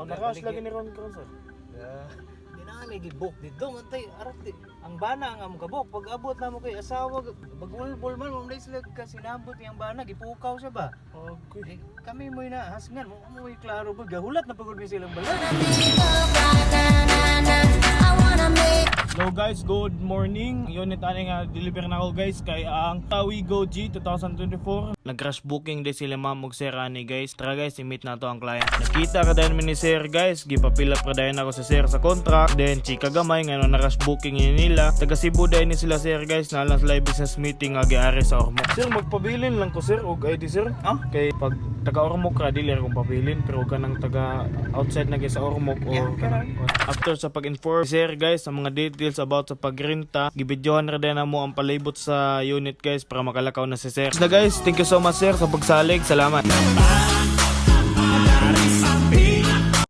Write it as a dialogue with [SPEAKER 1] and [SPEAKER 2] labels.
[SPEAKER 1] Ang nakas lagi ni Ron karon sir.
[SPEAKER 2] Di na may gibok dito mantay arati. Ang bana nga mo kabok pag abot na mo kay asawa bagulbol man mo sila ka sinabot yang bana gipukaw siya ba.
[SPEAKER 1] Okay.
[SPEAKER 2] Kami mo na hasngan mo klaro ba gahulat na pagod mi silang bala.
[SPEAKER 1] Hello guys, good morning. Unit ani nga deliver na ako guys kay ang Tawigo G 2024. Nag-crash booking din sila ma'am og sir ani guys. Tara guys, i-meet na to ang client. Nakita ka din ni sir guys, gipapila pa dayon ako sa sir sa contract. Then chika gamay nga na-crash booking nila. Taga Cebu din ni sila sir guys, na lang live business meeting nga giari sa Ormoc. Sir, magpabilin lang ko sir og ID sir. Kay pag taga Ormoc ka dili akong pabilin pero kanang taga outside na guys sa Ormoc o kanang after sa pag-inform sir guys sa mga details about sa pagrenta, gibidyohan ra din mo ang palibot sa unit guys para makalakaw na si sir. So guys, thank you so much sir sa pagsalig. Salamat.